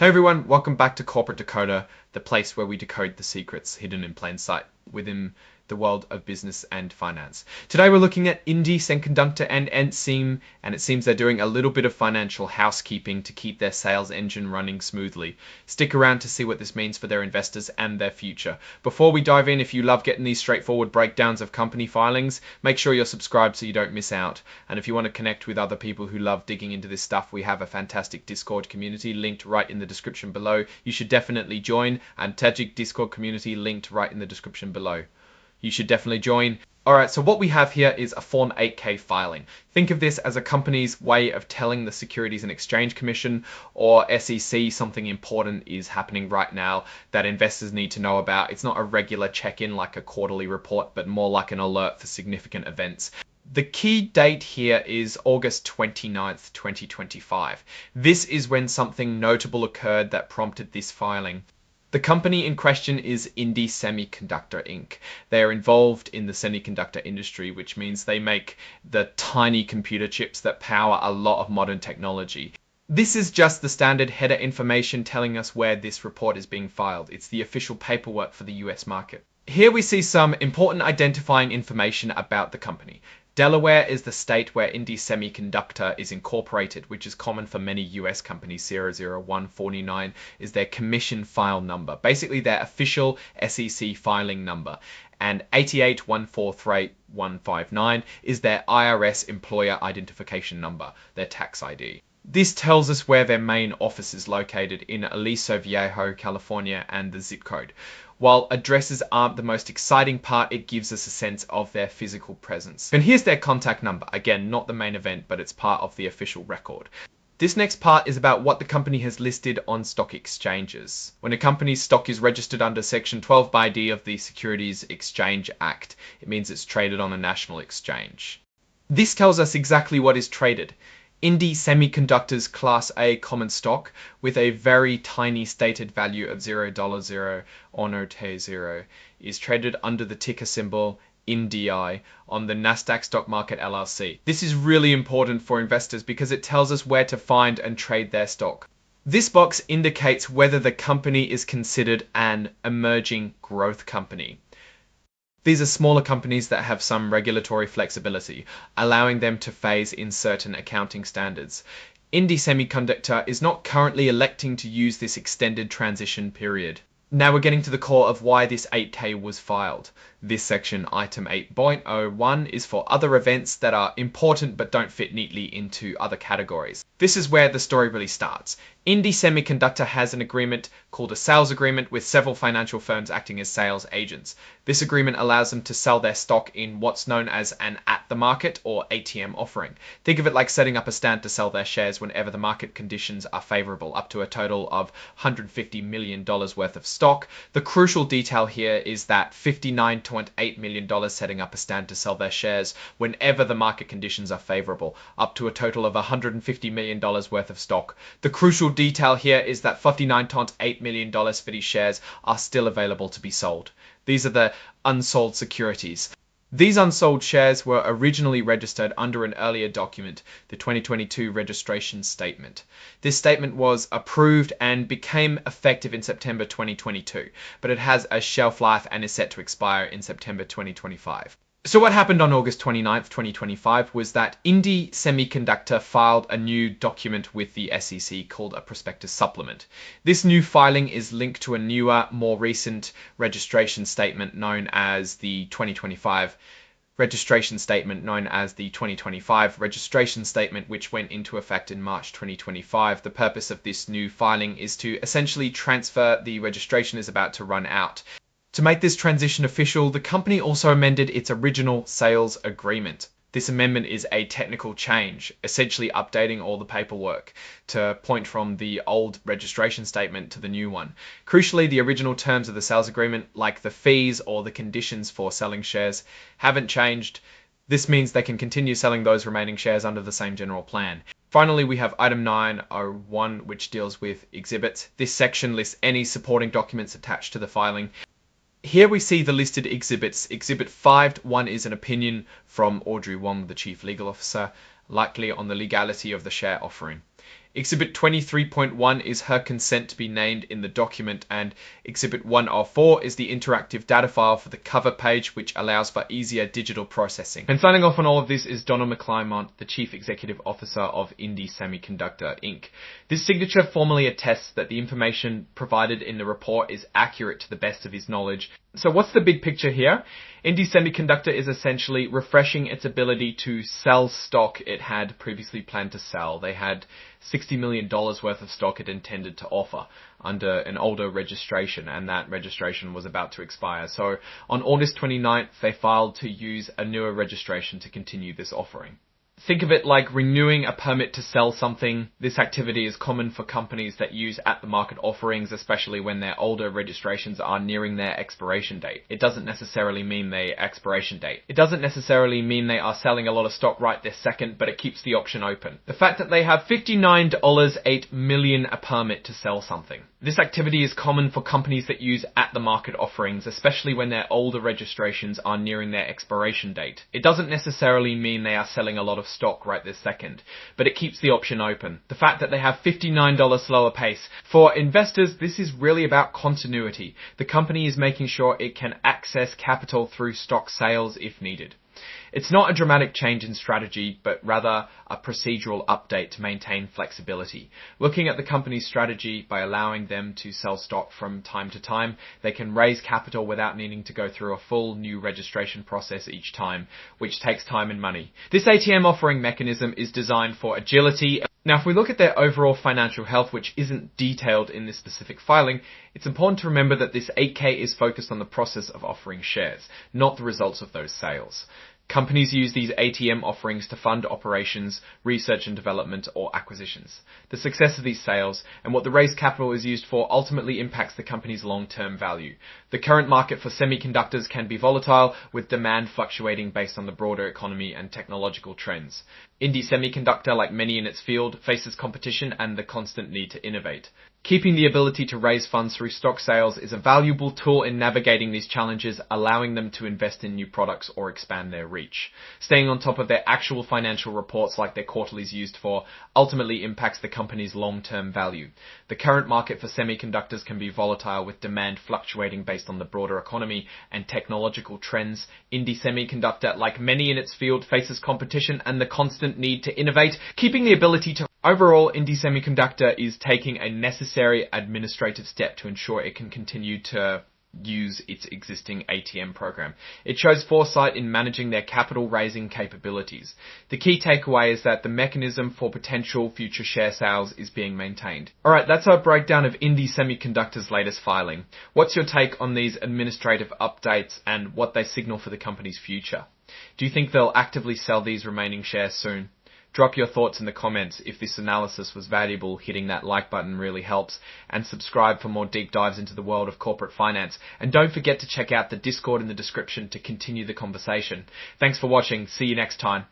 Hey everyone, welcome back to Corporate Decoder, the place where we decode the secrets hidden in plain sight within the world of business and finance. Today we're looking at Indie Semiconductor and NSEM, and it seems they're doing a little bit of financial housekeeping to keep their sales engine running smoothly. Stick around to see what this means for their investors and their future. Before we dive in, if you love getting these straightforward breakdowns of company filings, make sure you're subscribed so you don't miss out. And if you want to connect with other people who love digging into this stuff, we have a fantastic Discord community linked right in the description below. You should definitely join, and Tajik Discord community linked right in the description below. You should definitely join. Alright, so what we have here is a Form 8K filing. Think of this as a company's way of telling the Securities and Exchange Commission or SEC something important is happening right now that investors need to know about. It's not a regular check-in like a quarterly report, but more like an alert for significant events. The key date here is August 29th, 2025. This is when something notable occurred that prompted this filing. The company in question is Indie Semiconductor Inc. They are involved in the semiconductor industry, which means they make the tiny computer chips that power a lot of modern technology. This is just the standard header information telling us where this report is being filed. It's the official paperwork for the US market. Here we see some important identifying information about the company. Delaware is the state where Indie Semiconductor is incorporated, which is common for many US companies. 00149 is their commission file number, basically their official SEC filing number. And 88143159 is their IRS employer identification number, their tax ID. This tells us where their main office is located in Aliso Viejo, California, and the zip code. While addresses aren't the most exciting part, it gives us a sense of their physical presence. And here's their contact number. Again, not the main event, but it's part of the official record. This next part is about what the company has listed on stock exchanges. When a company's stock is registered under Section 12(d) of the Securities Exchange Act, it means it's traded on a national exchange. This tells us exactly what is traded. Indie Semiconductor's Class A common stock with a very tiny stated value of $0.0 or no T0 is traded under the ticker symbol INDI on the Nasdaq Stock Market LLC. This is really important for investors because it tells us where to find and trade their stock. This box indicates whether the company is considered an emerging growth company. These are smaller companies that have some regulatory flexibility, allowing them to phase in certain accounting standards. Indie Semiconductor is not currently electing to use this extended transition period. Now we're getting to the core of why this 8K was filed. This section, item 8.01, is for other events that are important but don't fit neatly into other categories. This is where the story really starts. Indie Semiconductor has an agreement called a sales agreement with several financial firms acting as sales agents. This agreement allows them to sell their stock in what's known as an at-the-market or ATM offering. Think of it like setting up a stand to sell their shares whenever the market conditions are favorable, up to a total of $150 million worth of stock. The crucial detail here is that $59.8 million setting up a stand to sell their shares whenever the market conditions are favorable, up to a total of $150 million worth of stock. The crucial detail here is that $59.8 million for these shares are still available to be sold. These are the unsold securities. These unsold shares were originally registered under an earlier document, the 2022 registration statement. This statement was approved and became effective in September 2022, but it has a shelf life and is set to expire in September 2025. So what happened on August 29th, 2025 was that Indie Semiconductor filed a new document with the SEC called a prospectus supplement. This new filing is linked to a newer, more recent registration statement known as the 2025 registration statement, which went into effect in March 2025. The purpose of this new filing is to essentially transfer the registration is about to run out. To make this transition official, the company also amended its original sales agreement. This amendment is a technical change, essentially updating all the paperwork to point from the old registration statement to the new one. Crucially, the original terms of the sales agreement, like the fees or the conditions for selling shares, haven't changed. This means they can continue selling those remaining shares under the same general plan. Finally, we have item 901, which deals with exhibits. This section lists any supporting documents attached to the filing. Here we see the listed exhibits. Exhibit 5.1 is an opinion from Audrey Wong, the Chief Legal Officer, likely on the legality of the share offering. Exhibit 23.1 is her consent to be named in the document, and Exhibit 104 is the interactive data file for the cover page, which allows for easier digital processing. And signing off on all of this is Donald McClymont, the Chief Executive Officer of Indie Semiconductor, Inc. This signature formally attests that the information provided in the report is accurate to the best of his knowledge. So what's the big picture here? Indie Semiconductor is essentially refreshing its ability to sell stock it had previously planned to sell. They had $60 million worth of stock it intended to offer under an older registration, and that registration was about to expire. So on August 29th, they filed to use a newer registration to continue this offering. Think of it like renewing a permit to sell something. This activity is common for companies that use at-the-market offerings, especially when their older registrations are nearing their expiration date. It doesn't necessarily mean their expiration date. It doesn't necessarily mean they are selling a lot of stock right this second, but it keeps the option open. The fact that they have $59.8 million a permit to sell something. This activity is common for companies that use at-the-market offerings, especially when their older registrations are nearing their expiration date. It doesn't necessarily mean they are selling a lot of stock right this second, but it keeps the option open. The fact that they have $59 slower pace. For investors, this is really about continuity. The company is making sure it can access capital through stock sales if needed. It's not a dramatic change in strategy, but rather a procedural update to maintain flexibility. Looking at the company's strategy, by allowing them to sell stock from time to time, they can raise capital without needing to go through a full new registration process each time, which takes time and money. This ATM offering mechanism is designed for agility. Now, if we look at their overall financial health, which isn't detailed in this specific filing, it's important to remember that this 8K is focused on the process of offering shares, not the results of those sales. Companies use these ATM offerings to fund operations, research and development, or acquisitions. The success of these sales and what the raised capital is used for ultimately impacts the company's long-term value. The current market for semiconductors can be volatile, with demand fluctuating based on the broader economy and technological trends. Indie Semiconductor, like many in its field, faces competition and the constant need to innovate. Keeping the ability to raise funds through stock sales is a valuable tool in navigating these challenges, allowing them to invest in new products or expand their reach. Staying on top of their actual financial reports, like their quarterlies used for, ultimately impacts the company's long-term value. The current market for semiconductors can be volatile, with demand fluctuating based on the broader economy and technological trends. Indie Semiconductor, like many in its field, faces competition and the constant need to innovate. Keeping the ability to Overall, Indie Semiconductor is taking a necessary administrative step to ensure it can continue to use its existing ATM program. It shows foresight in managing their capital raising capabilities. The key takeaway is that the mechanism for potential future share sales is being maintained. Alright, that's our breakdown of Indie Semiconductor's latest filing. What's your take on these administrative updates and what they signal for the company's future? Do you think they'll actively sell these remaining shares soon? Drop your thoughts in the comments. If this analysis was valuable, hitting that like button really helps, and subscribe for more deep dives into the world of corporate finance. And don't forget to check out the Discord in the description to continue the conversation. Thanks for watching. See you next time.